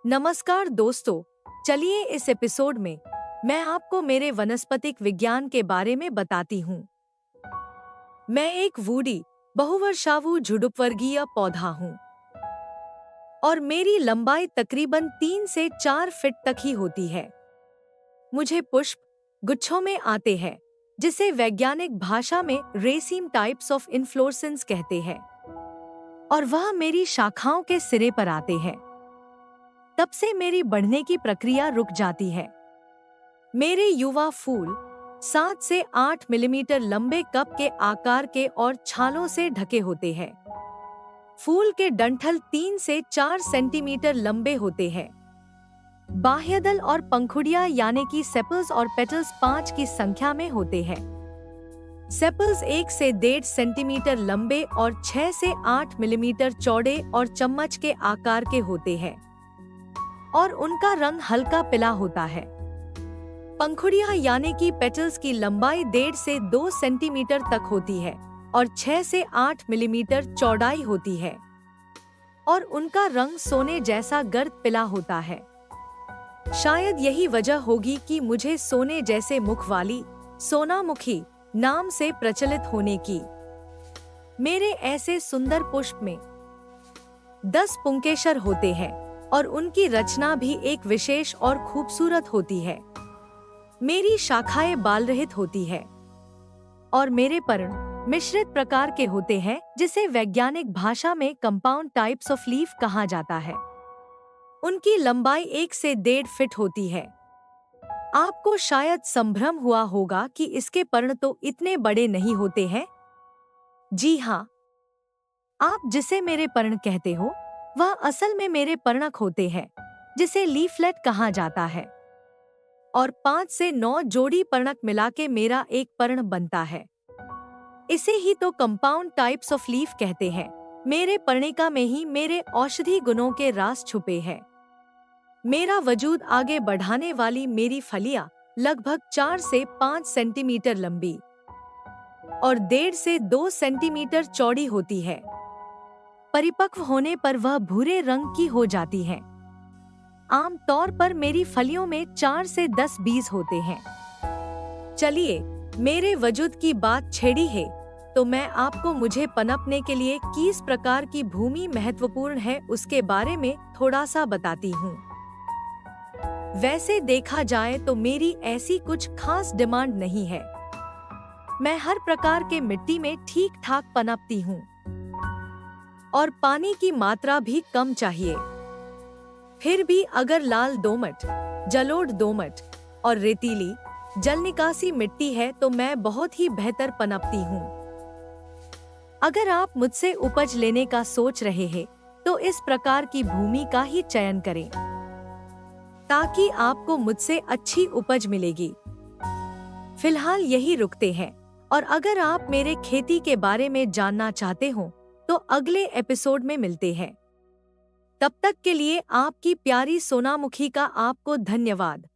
नमस्कार दोस्तों, चलिए इस एपिसोड में मैं आपको मेरे वनस्पतिक विज्ञान के बारे में बताती हूँ। मैं एक वुडी बहुवर्षावु झुडुपवर्गीय पौधा हूँ और मेरी लंबाई तकरीबन 3 से 4 फीट तक ही होती है। मुझे पुष्प गुच्छों में आते हैं, जिसे वैज्ञानिक भाषा में रेसिम टाइप्स ऑफ इन्फ्लोरेसेंस कहते हैं, और वह मेरी शाखाओं के सिरे पर आते हैं। तब से मेरी बढ़ने की प्रक्रिया रुक जाती है। मेरे युवा फूल 7 से 8 मिलीमीटर लंबे कप के आकार के और छालों से ढके होते हैं। फूल के डंठल 3 से 4 सेंटीमीटर लंबे होते हैं। बाह्यदल और पंखुड़ियां यानी कि सेपल्स और पेटल्स 5 की संख्या में होते हैं। सेपल्स 1 से 1.5 सेंटीमीटर लंबे और 6 से 8 मिलीमीटर चौड़े और चम्मच के आकार के होते हैं और उनका रंग हल्का पीला होता है। पंखुड़ियां यानी कि पेटल्स की लंबाई 1.5 से 2 सेंटीमीटर तक होती है और 6 से 8 मिलीमीटर चौड़ाई होती है और उनका रंग सोने जैसा गर्द पीला होता है। शायद यही वजह होगी कि मुझे सोने जैसे मुख वाली सोनामुखी नाम से प्रचलित होने की। मेरे ऐसे सुंदर पुष्प में 10 पुंकेसर होते हैं और उनकी रचना भी एक विशेष और खूबसूरत होती है। मेरी शाखाएं बाल रहित होती है और मेरे पर्ण मिश्रित प्रकार के होते हैं, जिसे वैज्ञानिक भाषा में कंपाउंड टाइप्स ऑफ लीफ कहा जाता है। उनकी लंबाई 1 से 1.5 फीट होती है। आपको शायद संभ्रम हुआ होगा कि इसके पर्ण तो इतने बड़े नहीं होते हैं। जी हाँ, आप जिसे मेरे पर्ण कहते हो वह असल में मेरे पर्णक होते हैं, जिसे लीफलेट कहा जाता है, और 5 से 9 जोड़ी पर्णक मिला के मेरा एक पर्ण बनता है। इसे ही तो कंपाउंड टाइप्स ऑफ लीफ कहते हैं। मेरे पर्णिका में ही मेरे औषधि गुणों के राज छुपे हैं। मेरा वजूद आगे बढ़ाने वाली मेरी फलियां लगभग 4 से 5 सेंटीमीटर लंबी और 1.5 से 2 सेंटीमीटर चौड़ी होती है। परिपक्व होने पर वह भूरे रंग की हो जाती हैं। आम तौर पर मेरी फलियों में 4 से 10 बीज होते हैं। चलिए, मेरे वजूद की बात छेड़ी है तो मैं आपको मुझे पनपने के लिए किस प्रकार की भूमि महत्वपूर्ण है उसके बारे में थोड़ा सा बताती हूँ। वैसे देखा जाए तो मेरी ऐसी कुछ खास डिमांड नहीं है। मैं हर प्रकार के मिट्टी में ठीक ठाक पनपती हूँ और पानी की मात्रा भी कम चाहिए। फिर भी अगर लाल दोमट, जलोढ़ दोमट और रेतीली जल निकासी मिट्टी है तो मैं बहुत ही बेहतर पनपती हूँ। अगर आप मुझसे उपज लेने का सोच रहे हैं तो इस प्रकार की भूमि का ही चयन करें, ताकि आपको मुझसे अच्छी उपज मिलेगी। फिलहाल यही रुकते हैं, और अगर आप मेरे खेती के बारे में जानना चाहते हो तो अगले एपिसोड में मिलते हैं। तब तक के लिए आपकी प्यारी सोनामुखी का आपको धन्यवाद।